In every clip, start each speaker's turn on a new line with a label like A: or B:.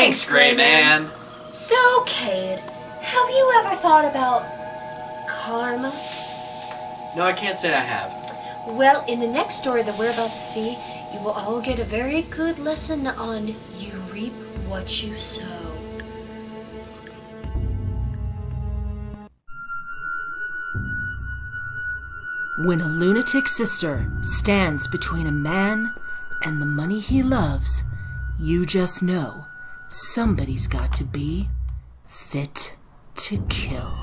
A: Thanks, Greyman.
B: So, Kade, have you ever thought about karma?
A: No, I can't say I have.
B: Well, in the next story that we're about to see, you will all get a very good lesson on you reap what you sow.
C: When a lunatic sister stands between a man and the money he loves, you just know somebody's got to be fit to kill.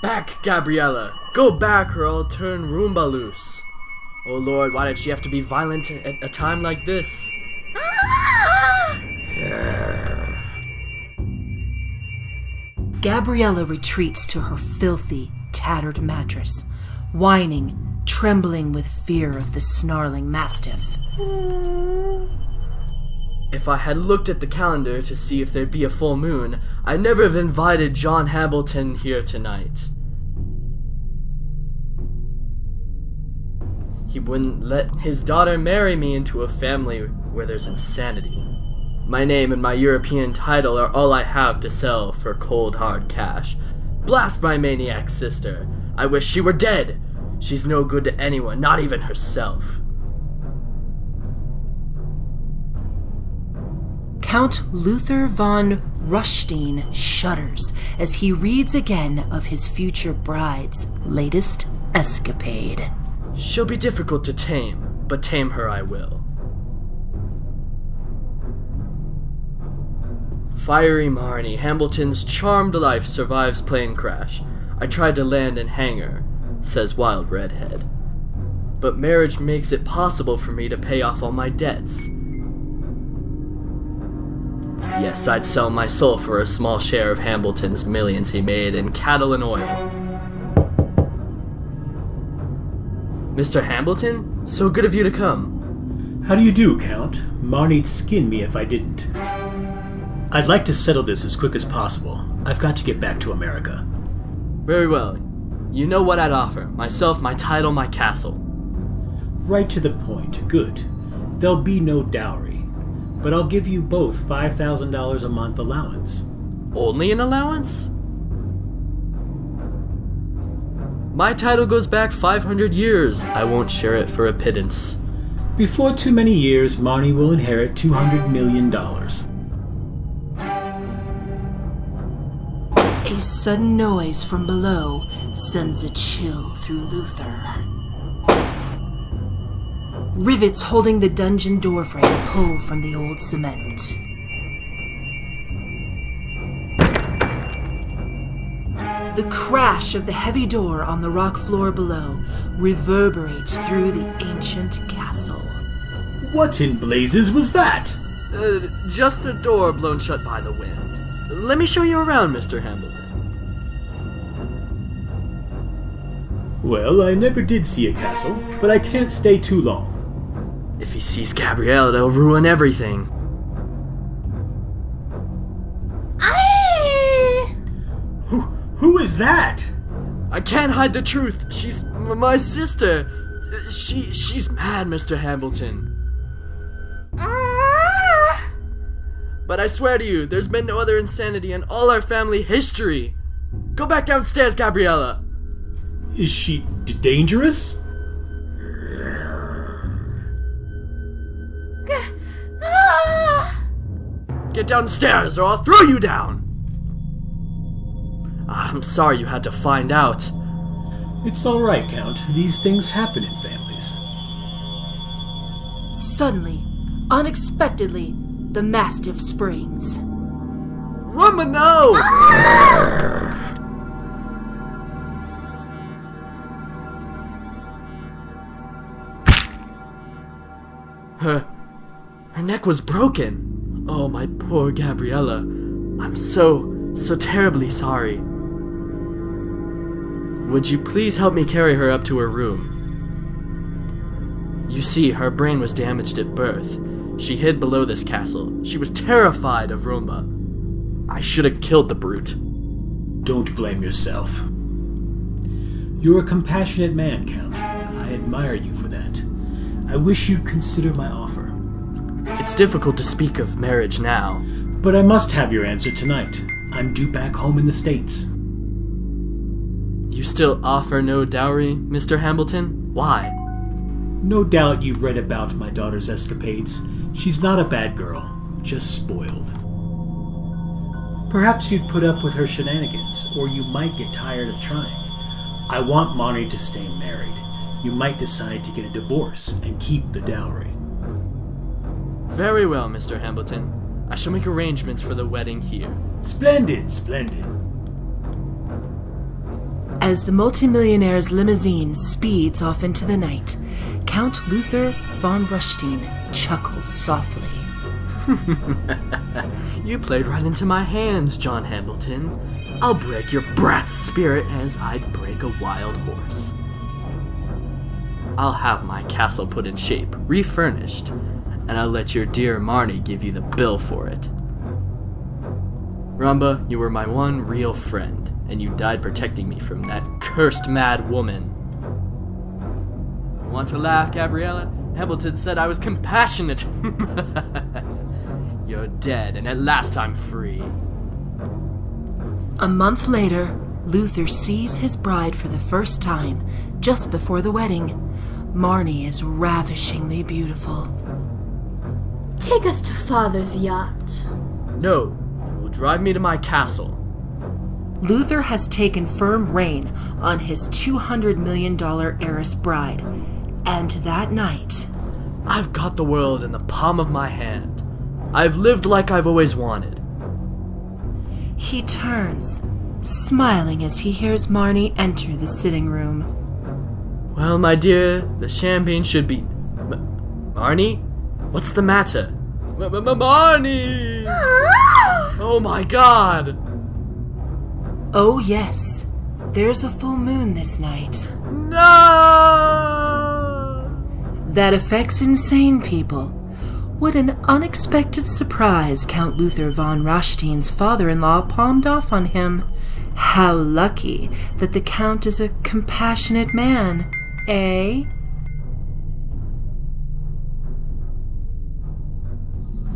D: Back, Gabriella! Go back or I'll turn Roomba loose. Oh Lord, why did she have to be violent at a time like this?
C: Gabriella retreats to her filthy, tattered mattress, whining, trembling with fear of the snarling mastiff.
D: If I had looked at the calendar to see if there'd be a full moon, I'd never have invited John Hambleton here tonight. He wouldn't let his daughter marry me into a family where there's insanity. My name and my European title are all I have to sell for cold hard cash. Blast my maniac sister! I wish she were dead! She's no good to anyone, not even herself.
C: Count Luther von Rushstein shudders as he reads again of his future bride's latest escapade.
D: She'll be difficult to tame, but tame her I will. Fiery Marnie, Hambleton's charmed life survives plane crash. I tried to land and hang her, says Wild Redhead. But marriage makes it possible for me to pay off all my debts. Yes, I'd sell my soul for a small share of Hambleton's millions he made in cattle and oil. Mr. Hambleton? So good of you to come.
E: How do you do, Count? Marnie'd skin me if I didn't. I'd like to settle this as quick as possible. I've got to get back to America.
D: Very well. You know what I'd offer. Myself, my title, my castle.
E: Right to the point. Good. There'll be no dowry. But I'll give you both $5,000 a month allowance.
D: Only an allowance? My title goes back 500 years. I won't share it for a pittance.
E: Before too many years, Marnie will inherit $200 million.
C: A sudden noise from below sends a chill through Luther. Rivets holding the dungeon doorframe pull from the old cement. The crash of the heavy door on the rock floor below reverberates through the ancient castle.
E: What in blazes was that?
D: Just a door blown shut by the wind. Let me show you around, Mr. Hambleton.
E: Well, I never did see a castle, but I can't stay too long.
D: If he sees Gabrielle, it'll ruin everything.
E: Who is that?
D: I can't hide the truth. She's my sister. She's mad, Mr. Hambleton. But I swear to you, there's been no other insanity in all our family history. Go back downstairs, Gabriella.
E: Is she dangerous?
D: Get downstairs or I'll throw you down. I'm sorry you had to find out.
E: It's all right, Count. These things happen in families.
C: Suddenly, unexpectedly, the mastiff springs.
D: Rumba, no! Her neck was broken. Oh, my poor Gabriella. I'm so terribly sorry. Would you please help me carry her up to her room? You see, her brain was damaged at birth. She hid below this castle. She was terrified of Roomba. I should have killed the brute.
E: Don't blame yourself. You're a compassionate man, Count. I admire you for that. I wish you'd consider my offer.
D: It's difficult to speak of marriage now.
E: But I must have your answer tonight. I'm due back home in the States.
D: You still offer no dowry, Mr. Hambleton? Why?
E: No doubt you've read about my daughter's escapades. She's not a bad girl, just spoiled. Perhaps you'd put up with her shenanigans, or you might get tired of trying. I want Marnie to stay married. You might decide to get a divorce and keep the dowry.
D: Very well, Mr. Hambleton. I shall make arrangements for the wedding here.
E: Splendid, splendid.
C: As the multimillionaire's limousine speeds off into the night, Count Luther von Rushstein chuckles softly.
D: You played right into my hands, John Hambleton. I'll break your brat's spirit as I'd break a wild horse. I'll have my castle put in shape, refurnished, and I'll let your dear Marnie give you the bill for it. Ramba, you were my one real friend, and you died protecting me from that cursed mad woman. You want to laugh, Gabriella? Hambleton said I was compassionate. You're dead, and at last I'm free.
C: A month later, Luther sees his bride for the first time, just before the wedding. Marnie is ravishingly beautiful.
B: Take us to Father's yacht.
D: No, you will drive me to my castle.
C: Luther has taken firm rein on his $200 million heiress bride, and that night...
D: I've got the world in the palm of my hand. I've lived like I've always wanted.
C: He turns, smiling as he hears Marnie enter the sitting room.
D: Well, my dear, the champagne should be... Marnie? What's the matter? Marnie! Oh my god!
C: Oh yes, there's a full moon this night.
D: No!
C: That affects insane people. What an unexpected surprise Count Luther von Rostein's father-in-law palmed off on him. How lucky that the Count is a compassionate man, eh?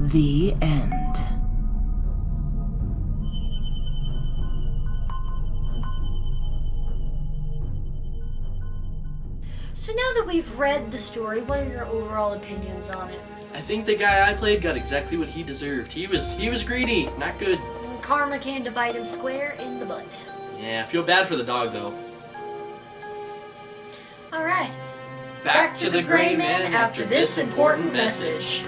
C: The end.
B: So now that we've read the story, what are your overall opinions on it?
A: I think the guy I played got exactly what he deserved. He was greedy, not good.
B: Karma came to bite him square in the butt.
A: Yeah, I feel bad for the dog though.
B: Alright.
A: Back to the Gray Man after this important message.